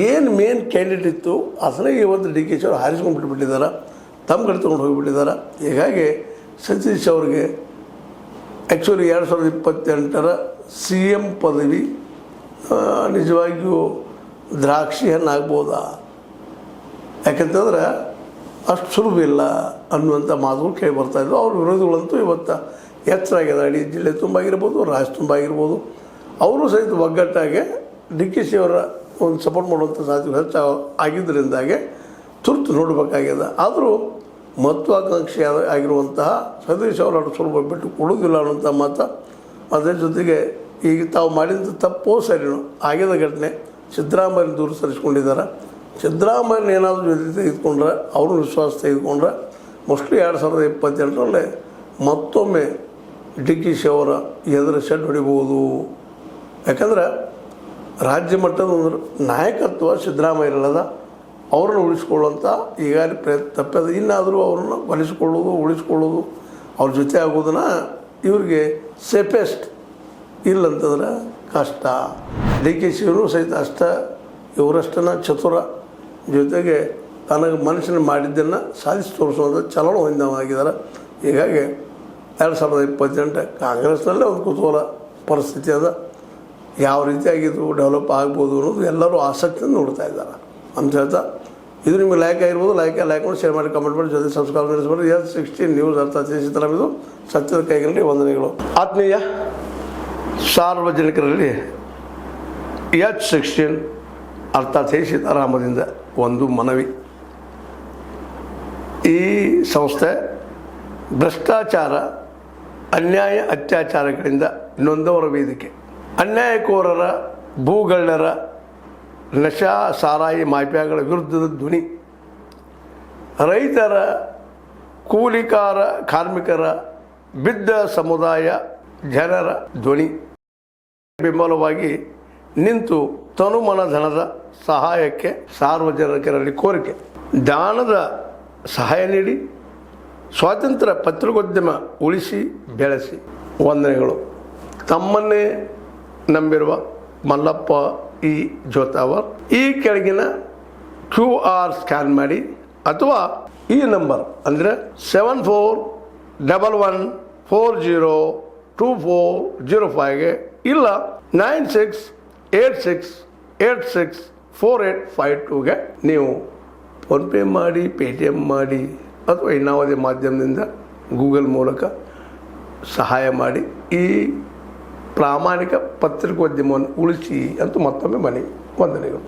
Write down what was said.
ಏನು main candidate ಇತ್ತು ಅದನ್ನೇ ಇವತ್ತು ಡಿ ಕೆ ಶಿ ಅವರು ಹಾರಿಸ್ಕೊಂಡ್ಬಿಟ್ಟಿದ್ದಾರೆ, ತಮ್ಮ ಕಡೆ ತೊಗೊಂಡು ಹೋಗಿಬಿಟ್ಟಿದ್ದಾರೆ. ಹೀಗಾಗಿ ಸತೀಶ್ ಅವ್ರಿಗೆ ಆ್ಯಕ್ಚುಲಿ 2028 CM ಪದವಿ ನಿಜವಾಗಿಯೂ ದ್ರಾಕ್ಷಿ ಹಣ್ಣಾಗ್ಬೋದಾ? ಯಾಕಂತಂದ್ರೆ ಅಷ್ಟು ಸುಲಭ ಇಲ್ಲ ಅನ್ನುವಂಥ ಮಾತುಗಳು ಕೇಳಿ ಬರ್ತಾಯಿದ್ವು. ಅವ್ರ ವಿರೋಧಿಗಳಂತೂ ಇವತ್ತು ಎಚ್ಚರ ಆಗ್ಯದ. ಇಡೀ ಜಿಲ್ಲೆ ತುಂಬ ಆಗಿರ್ಬೋದು, ರಾಜ್ಯ ತುಂಬ ಆಗಿರ್ಬೋದು. ಅವರು ಸಹಿತ ಒಗ್ಗಟ್ಟಾಗೆ ಡಿ ಕೆ ಶಿ ಅವರ ಒಂದು ಸಪೋರ್ಟ್ ಮಾಡುವಂಥ ಸಾಧ್ಯತೆ ಹೆಚ್ಚು ಆಗಿದ್ದರಿಂದಾಗೆ ತುರ್ತು ನೋಡಬೇಕಾಗ್ಯದ. ಆದರೂ ಮಹತ್ವಾಕಾಂಕ್ಷಿ ಆಗಿರುವಂತಹ ಸತೀಶ್ ಅವರು ಅಷ್ಟು ಸುಲಭ ಬಿಟ್ಟು ಕೊಡೋದಿಲ್ಲ ಅನ್ನೋಂಥ ಮಾತು. ಅದರ ಜೊತೆಗೆ ಈಗ ತಾವು ಮಾಡಿದಂಥ ತಪ್ಪೋ ಸರಿನೋ ಆಗಿದ ಘಟನೆ ಸಿದ್ದರಾಮಯ್ಯ ದೂರ ಸರಿಸ್ಕೊಂಡಿದ್ದಾರೆ. ಸಿದ್ದರಾಮಯ್ಯನ ಏನಾದರೂ ಜೊತೆ ತೆಗೆದುಕೊಂಡ್ರೆ, ಅವರು ವಿಶ್ವಾಸ ತೆಗೆದುಕೊಂಡ್ರೆ ಮೋಸ್ಟ್ಲಿ 2028 ಮತ್ತೊಮ್ಮೆ ಡಿ ಕೆ ಶಿ ಅವರ ಎದುರು ಶೆಡ್ ಹೊಡಿಬೋದು. ಯಾಕಂದ್ರೆ ರಾಜ್ಯ ಮಟ್ಟದ ಒಂದು ನಾಯಕತ್ವ ಸಿದ್ದರಾಮಯ್ಯರಲ್ಲದ, ಅವ್ರನ್ನ ಉಳಿಸ್ಕೊಳ್ಳೋಂಥ ಈಗಾಗಲೇ ಪ್ರಯತ್ನ ತಪ್ಪದ. ಇನ್ನಾದರೂ ಅವ್ರನ್ನ ಉಳಿಸ್ಕೊಳ್ಳೋದು ಅವ್ರ ಜೊತೆ ಆಗೋದನ್ನು ಇವ್ರಿಗೆ ಸೇಫೆಸ್ಟ್ ಇಲ್ಲಂತಂದ್ರೆ ಕಷ್ಟ. ಡಿ ಕೆ ಶಿವರು ಸಹಿತ ಇವರಷ್ಟನ್ನ ಚತುರ, ಜೊತೆಗೆ ತನಗೆ ಮನುಷ್ಯನ ಮಾಡಿದ್ದನ್ನು ಸಾಧಿಸಿ ತೋರಿಸುವಂಥ ಚಲನ ಹೊಂದಿದವಾಗಿದ್ದಾರೆ. ಹೀಗಾಗಿ 2028 ಕಾಂಗ್ರೆಸ್ನಲ್ಲೇ ಒಂದು ಕುತೂಹಲ ಪರಿಸ್ಥಿತಿ ಅದ. ಯಾವ ರೀತಿಯಾಗಿದ್ದು ಡೆವಲಪ್ ಆಗ್ಬೋದು ಅನ್ನೋದು ಎಲ್ಲರೂ ಆಸಕ್ತಿಯಿಂದ ನೋಡ್ತಾ ಇದ್ದಾರೆ ಅಂತ ಹೇಳ್ತಾ, ಇದು ನಿಮಗೆ ಲೈಕ್ ಆಗಿರ್ಬೋದು. ಲೈಕ್ ಮಾಡಿ, ಶೇರ್ ಮಾಡಿ, ಕಮೆಂಟ್ ಮಾಡಿ, ಜೊತೆ ಸಬ್ಸ್ಕ್ರೈಬ್ ಮಾಡಿಸ್ಬೋದು. S16 ನ್ಯೂಸ್ ಇದು ಸತ್ಯದ ಕೈಗಳಲ್ಲಿ ವಂದನೆಗಳು. ಆತ್ಮೀಯ ಸಾರ್ವಜನಿಕರಲ್ಲಿ H16 ಸೀತಾರಾಮದಿಂದ ಒಂದು ಮನವಿ. ಈ ಸಂಸ್ಥೆ ಭ್ರಷ್ಟಾಚಾರ, ಅನ್ಯಾಯ, ಅತ್ಯಾಚಾರಗಳಿಂದ ನೊಂದವರ ವೇದಿಕೆ. ಅನ್ಯಾಯಕೋರರ, ಭೂಗಳ್ಳರ, ನಶಾ ಸಾರಾಯಿ ಮಾಫಿಯಾಗಳ ವಿರುದ್ಧದ ಧ್ವನಿ. ರೈತರ, ಕೂಲಿಕಾರ, ಕಾರ್ಮಿಕರ, ಬಿದ್ದ ಸಮುದಾಯ ಜನರ ಧ್ವನಿ. ಬೆಂಬಲವಾಗಿ ನಿಂತು ತನುಮನ ಧನದ ಸಹಾಯಕ್ಕೆ ಸಾರ್ವಜನಿಕರಲ್ಲಿ ಕೋರಿಕೆ. ದಾನದ ಸಹಾಯ ನೀಡಿ ಸ್ವಾತಂತ್ರ್ಯ ಪತ್ರಿಕೋದ್ಯಮ ಉಳಿಸಿ ಬೆಳೆಸಿ. ವಂದನೆಗಳು. ತಮ್ಮನ್ನೇ ನಂಬಿರುವ ಮಲ್ಲಪ್ಪ ಇ ಜೋತಾವರ್. ಈ ಕೆಳಗಿನ QR ಸ್ಕ್ಯಾನ್ ಮಾಡಿ ಅಥವಾ ಈ ನಂಬರ್ ಅಂದರೆ 7411402405ಗೆ ಇಲ್ಲ 9686864852ಗೆ ನೀವು ಫೋನ್ಪೇ ಮಾಡಿ, Paytm ಮಾಡಿ ಅಥವಾ ಇನ್ನಾವುದೇ ಮಾಧ್ಯಮದಿಂದ ಗೂಗಲ್ ಮೂಲಕ ಸಹಾಯ ಮಾಡಿ ಈ ಪ್ರಾಮಾಣಿಕ ಪತ್ರಿಕೋದ್ಯಮವನ್ನು ಉಳಿಸಿ ಅಂತ ಮತ್ತೊಮ್ಮೆ ಮನವಿ. ವಂದನೆಗಳು.